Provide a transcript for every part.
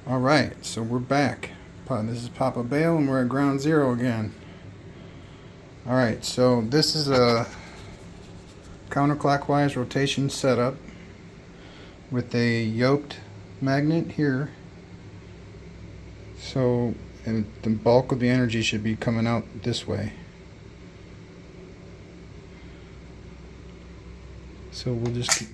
Alright, so we're back. This is Papa Bale and we're at ground zero again. Alright, so this is a counterclockwise rotation setup with a yoked magnet here. So, and the bulk of the energy should be coming out this way. So we'll just...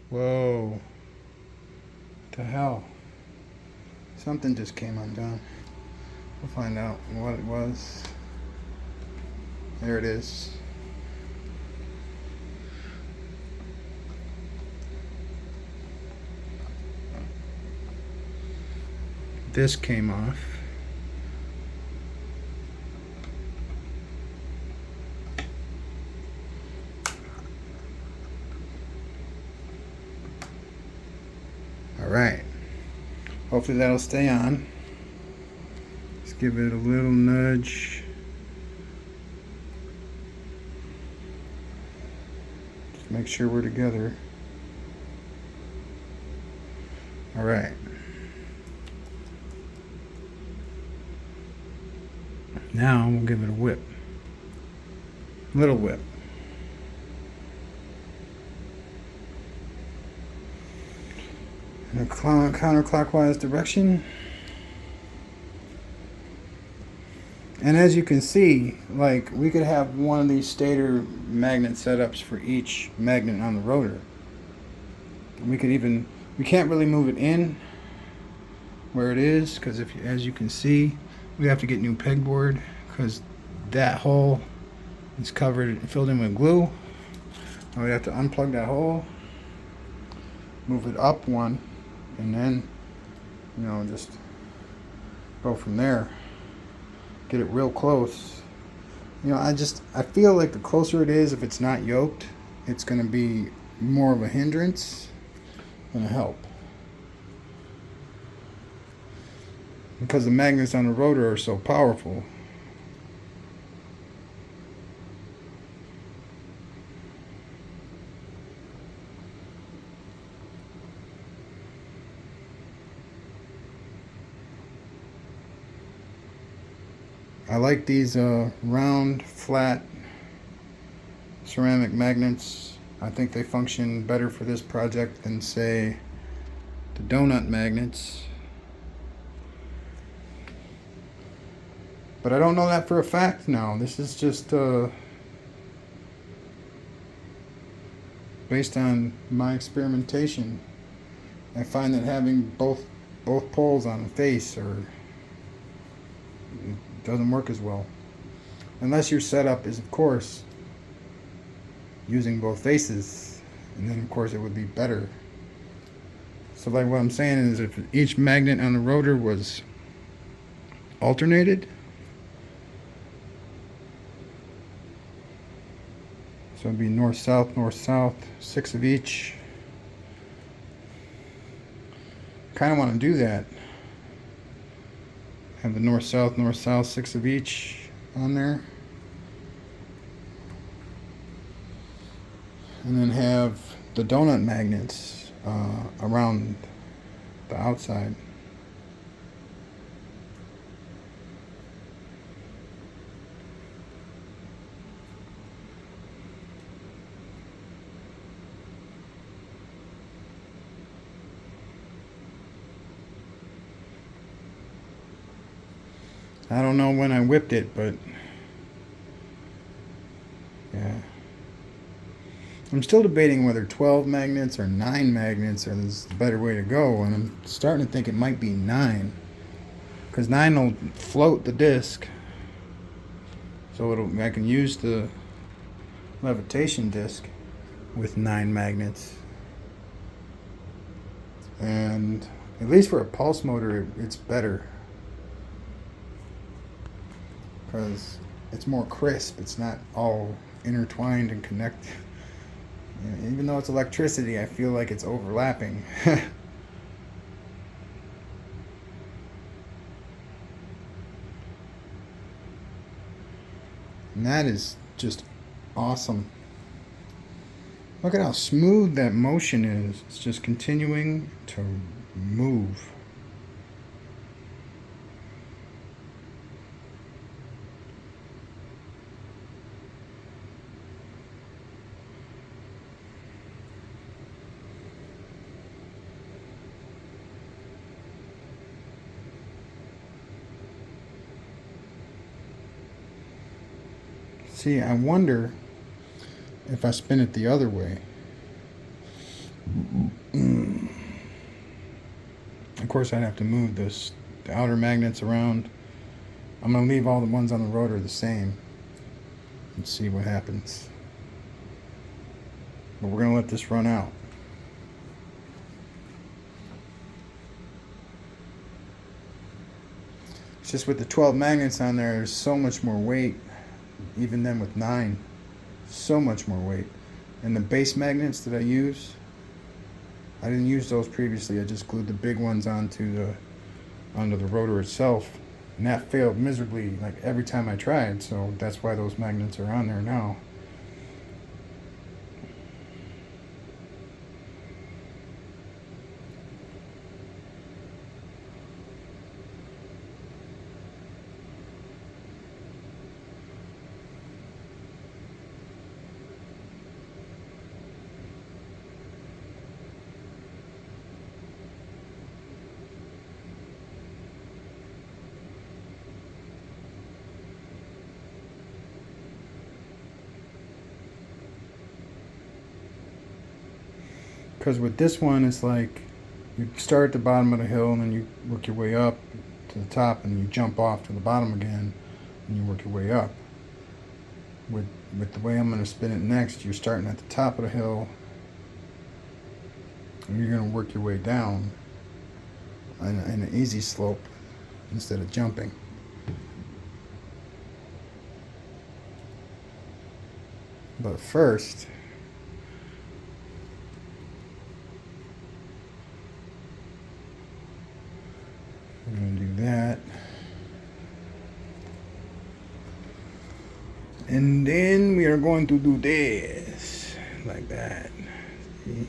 Whoa. What the hell? Something just came undone. We'll find out what it was. There it is. This came off. Alright. Hopefully that'll stay on. Let's give it a little nudge. Just make sure we're together. Alright. Now we'll give it a whip. Little whip. In a counterclockwise direction. And as you can see, like, we could have one of these stator magnet setups for each magnet on the rotor. We could even, we can't really move it in where it is, because as you can see, we have to get new pegboard because that hole is covered and filled in with glue. And we have to unplug that hole, move it up one, and then, you know, just go from there. Get it real close. You know, I feel like the closer it is, if it's not yoked, it's going to be more of a hindrance than a help. Because the magnets on the rotor are so powerful. I like these round, flat ceramic magnets. I think they function better for this project than, say, the donut magnets. But I don't know that for a fact now. This is just based on my experimentation. I find that having both poles on the face doesn't work as well. Unless your setup is, of course, using both faces, and then of course it would be better. So like what I'm saying is, if each magnet on the rotor was alternated, so it'd be north, south, 6 of each. Kind of want to do that. Have the north, south, 6 of each on there. And then have the donut magnets around the outside. I don't know when I whipped it, but yeah. I'm still debating whether 12 magnets or 9 magnets is the better way to go, and I'm starting to think it might be 9, because 9 will float the disc, so I can use the levitation disc with 9 magnets, and at least for a pulse motor it's better, because it's more crisp. It's not all intertwined and connected. Even though it's electricity, I feel like it's overlapping. And that is just awesome. Look at how smooth that motion is. It's just continuing to move. See, I wonder if I spin it the other way. Of course, I'd have to move the outer magnets around. I'm going to leave all the ones on the rotor the same and see what happens. But we're going to let this run out. It's just with the 12 magnets on there, there's so much more weight, even then with 9. So much more weight. And the base magnets that I use, I didn't use those previously. I just glued the big ones onto the rotor itself, and that failed miserably like every time I tried. So that's why those magnets are on there now. Because with this one, it's like you start at the bottom of the hill and then you work your way up to the top and you jump off to the bottom again and you work your way up. With the way I'm going to spin it next, you're starting at the top of the hill and you're going to work your way down in an easy slope instead of jumping. But first, we're going to do that. And then we are going to do this, like that. See?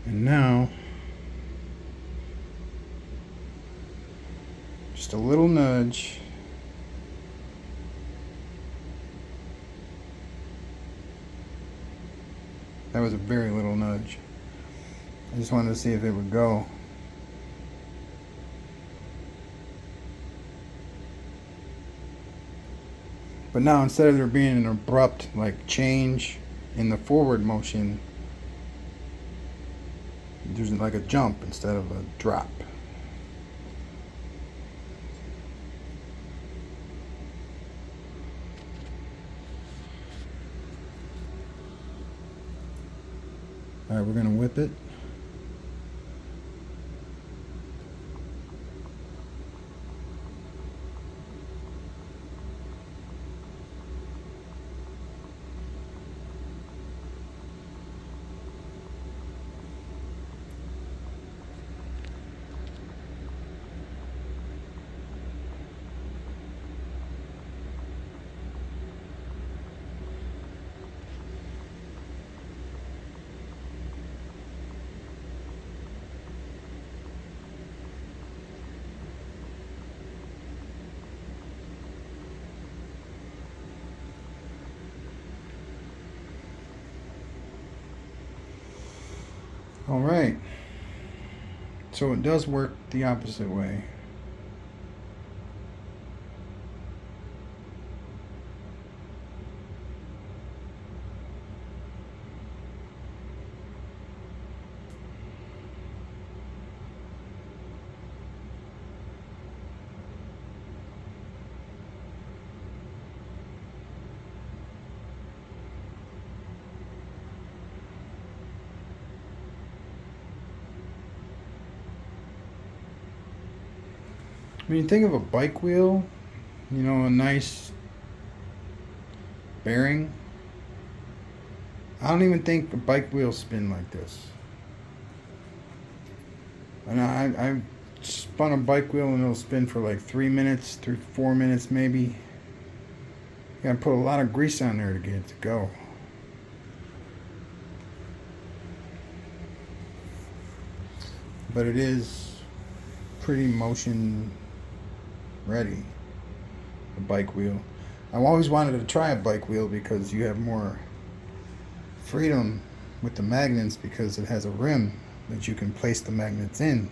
And now, just a little nudge. That was a very little nudge. I just wanted to see if it would go. But now, instead of there being an abrupt like change in the forward motion, there's like a jump instead of a drop. All right, we're going to whip it. All right, so it does work the opposite way. When you think of a bike wheel, you know, a nice bearing, I don't even think a bike wheels spin like this. And I spun a bike wheel and it'll spin for like 3 minutes, 4 minutes maybe. You gotta put a lot of grease on there to get it to go. But it is pretty motion ready, a bike wheel. I've always wanted to try a bike wheel because you have more freedom with the magnets because it has a rim that you can place the magnets in.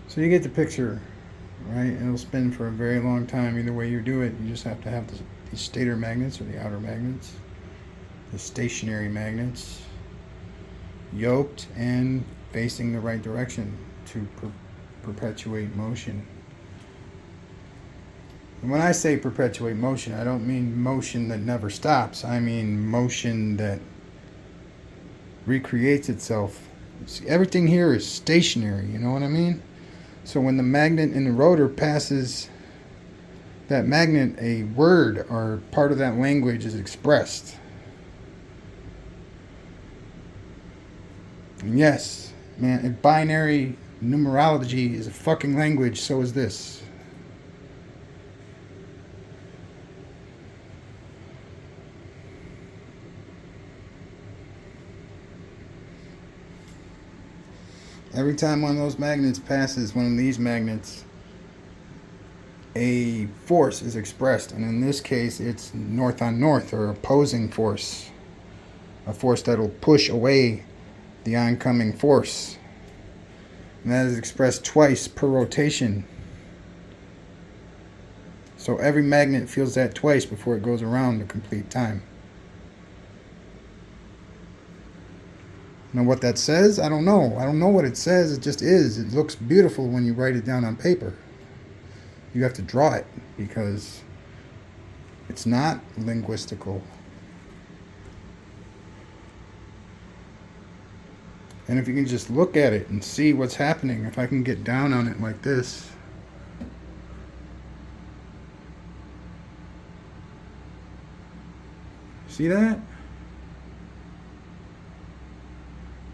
So you get the picture, right? It'll spin for a very long time. Either way you do it, you just have to have the stator magnets or the outer magnets, the stationary magnets, yoked and facing the right direction to perpetuate motion. And when I say perpetuate motion, I don't mean motion that never stops. I mean motion that recreates itself. See, everything here is stationary, you know what I mean? So when the magnet in the rotor passes that magnet, a word or part of that language is expressed. And yes, man, if binary numerology is a fucking language, so is this. Every time one of those magnets passes one of these magnets, a force is expressed. And in this case, it's north on north, or opposing force. A force that'll push away the oncoming force. And that is expressed twice per rotation. So every magnet feels that twice before it goes around the complete time. Now what that says, I don't know. I don't know what it says. It just is. It looks beautiful when you write it down on paper. You have to draw it because it's not linguistical. And if you can just look at it and see what's happening, if I can get down on it like this. See that?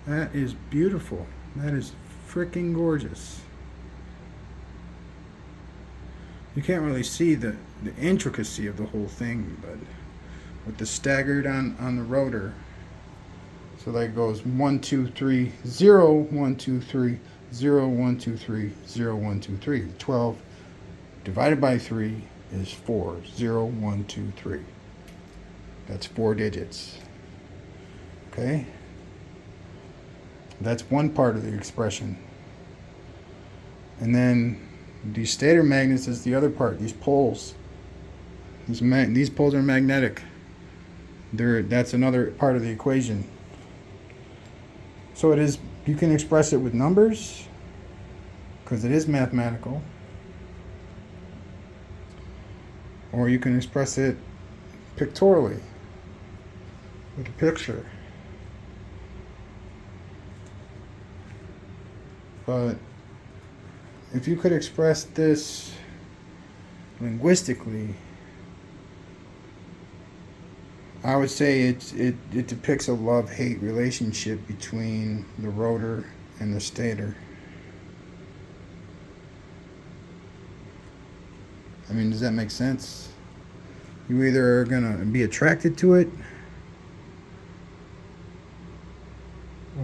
That is beautiful. That is freaking gorgeous. You can't really see the intricacy of the whole thing, but with the staggered on the rotor. So that goes 1, 2, 3, 0, 1, 2, 3, 0, 1, 2, 3, 0, 1, 2, 3. 12 divided by 3 is 4. 0, 1, 2, 3. That's 4 digits. Okay? That's one part of the expression. And then these stator magnets is the other part. These poles. These poles are magnetic. That's another part of the equation. So it is. You can express it with numbers because it is mathematical, or you can express it pictorially with a picture. But if you could express this linguistically, I would say it depicts a love-hate relationship between the rotor and the stator. I mean, does that make sense? You either are going to be attracted to it,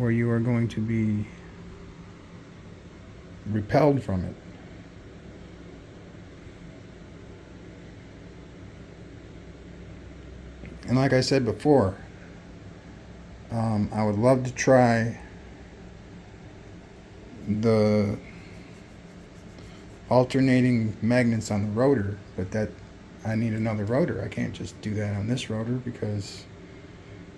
or you are going to be repelled from it. And like I said before, I would love to try the alternating magnets on the rotor, but that I need another rotor. I can't just do that on this rotor because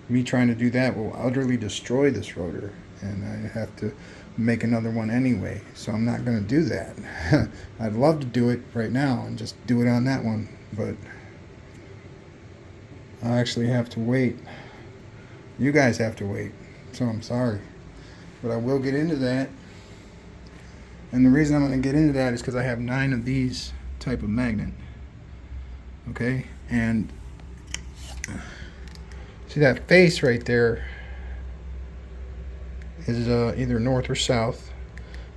me trying to do that will utterly destroy this rotor, and I have to make another one anyway, so I'm not going to do that. I'd love to do it right now and just do it on that one, but I actually have to wait. You guys have to wait, so I'm sorry, but I will get into that. And the reason I'm going to get into that is because I have 9 of these type of magnet. Okay, and see that face right there is either north or south,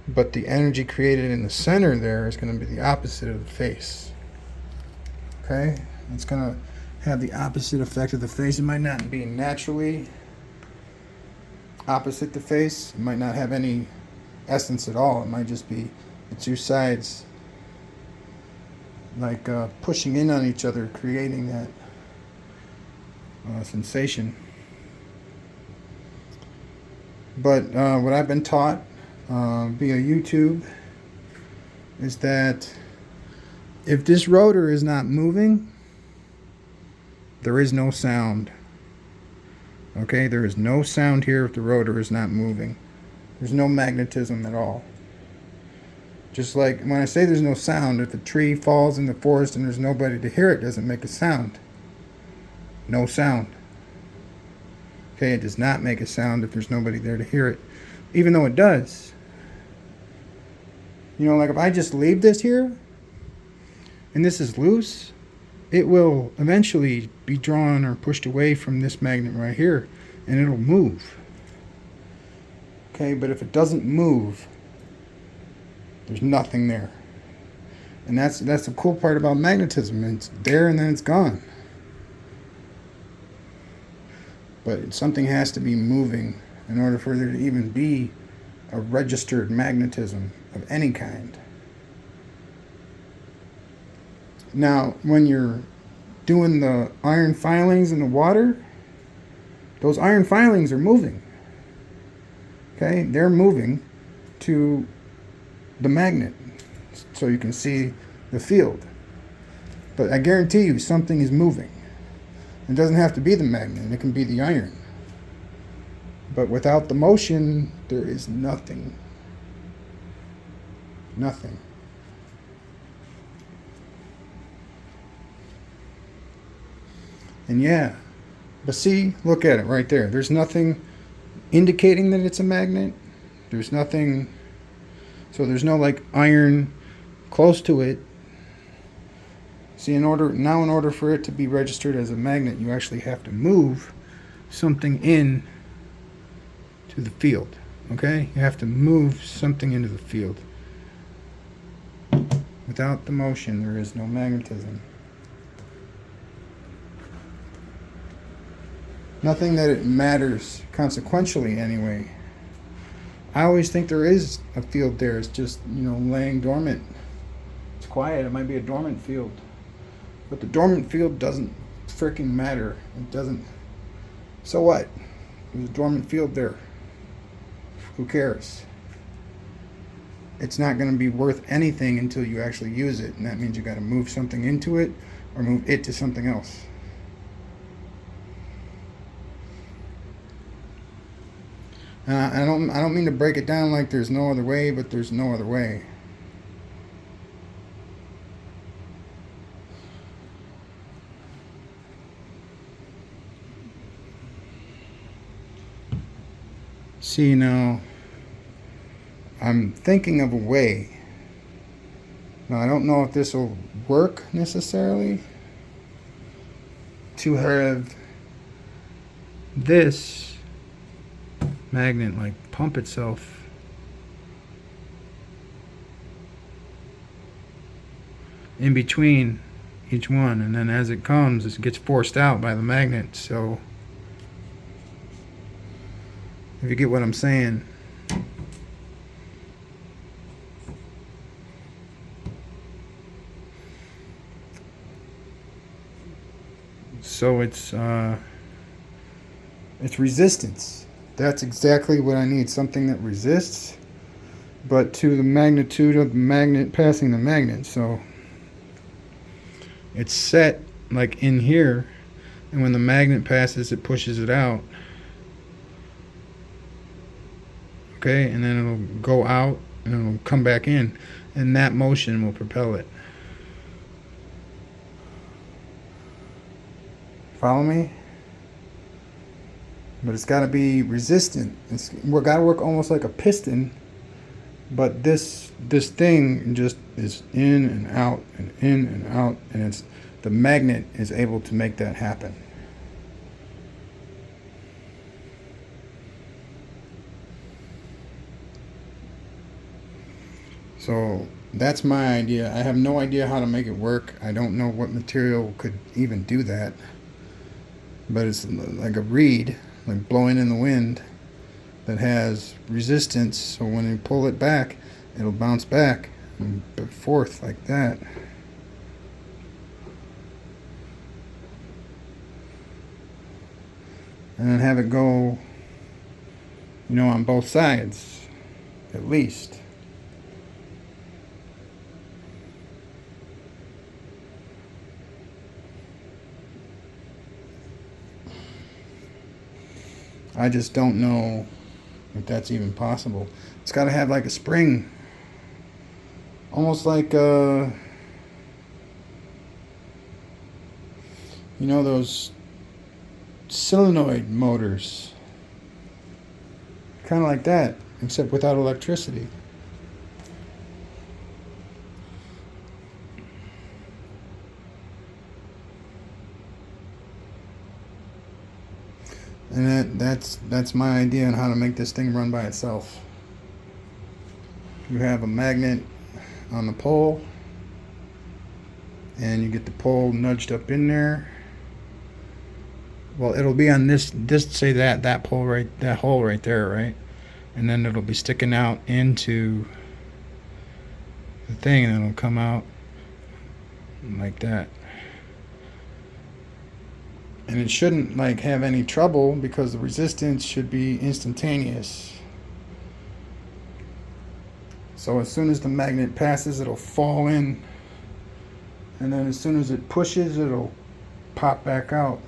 but the energy created in the center there is going to be the opposite of the face. Okay, it's going to have the opposite effect of the face. It might not be naturally opposite the face. It might not have any essence at all. It might just be the two sides like pushing in on each other, creating that sensation. But what I've been taught via YouTube is that if this rotor is not moving, there is no sound. Okay, there is no sound here if the rotor is not moving. There's no magnetism at all. Just like when I say there's no sound, if a tree falls in the forest and there's nobody to hear it, it doesn't make a sound. No sound. Okay, it does not make a sound if there's nobody there to hear it, even though it does. You know, like if I just leave this here and this is loose, it will eventually be drawn or pushed away from this magnet right here, and it'll move. Okay, but if it doesn't move, there's nothing there. And that's the cool part about magnetism. It's there and then it's gone. But something has to be moving in order for there to even be a registered magnetism of any kind. Now, when you're doing the iron filings in the water, those iron filings are moving. Okay, they're moving to the magnet so you can see the field. But I guarantee you something is moving. It doesn't have to be the magnet, it can be the iron. But without the motion, there is nothing. Nothing. And yeah, but see, look at it right there. There's nothing indicating that it's a magnet. There's nothing, so there's no like iron close to it. See, in order for it to be registered as a magnet, you actually have to move something in to the field. Okay? You have to move something into the field. Without the motion, there is no magnetism. Nothing that it matters consequentially anyway. I always think there is a field there. It's just, laying dormant. It's quiet. It might be a dormant field. But the dormant field doesn't freaking matter. It doesn't. So what? There's a dormant field there. Who cares? It's not going to be worth anything until you actually use it. And that means you got to move something into it or move it to something else. I don't mean to break it down like there's no other way, but there's no other way. See, now, I'm thinking of a way. Now, I don't know if this will work necessarily, to have this magnet like pump itself in between each one, and then as it comes, it gets forced out by the magnet. So if you get what I'm saying. So it's resistance. That's exactly what I need. Something that resists, but to the magnitude of the magnet passing the magnet. So it's set like in here, and when the magnet passes, it pushes it out. Okay, and then it'll go out and it'll come back in, and that motion will propel it. Follow me? But it's got to be resistant. We're got to work almost like a piston, but this thing just is in and out and in and out, and it's the magnet is able to make that happen. So that's my idea. I have no idea how to make it work. I don't know what material could even do that. But it's like a reed, like blowing in the wind, that has resistance. So when you pull it back, it'll bounce back and forth like that. And then have it go, on both sides, at least. I just don't know if that's even possible. It's got to have like a spring, almost like those solenoid motors, kind of like that, except without electricity. And that's my idea on how to make this thing run by itself. You have a magnet on the pole, and you get the pole nudged up in there. Well, it'll be on this say that pole right, that hole right there, right? And then it'll be sticking out into the thing, and it'll come out like that. And it shouldn't like have any trouble because the resistance should be instantaneous. So as soon as the magnet passes, it'll fall in, and then as soon as it pushes, it'll pop back out.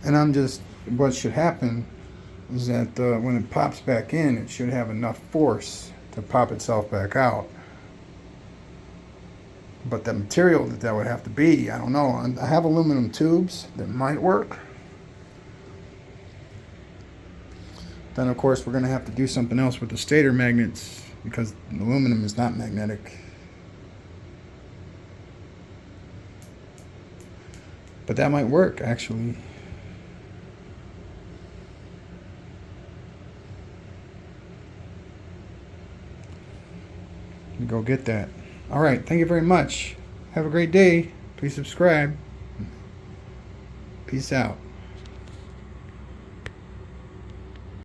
And what should happen is that when it pops back in, it should have enough force to pop itself back out. But the material that would have to be, I don't know. I have aluminum tubes that might work. Then, of course, we're going to have to do something else with the stator magnets because aluminum is not magnetic. But that might work, actually. Let me go get that. All right, thank you very much. Have a great day. Please subscribe. Peace out.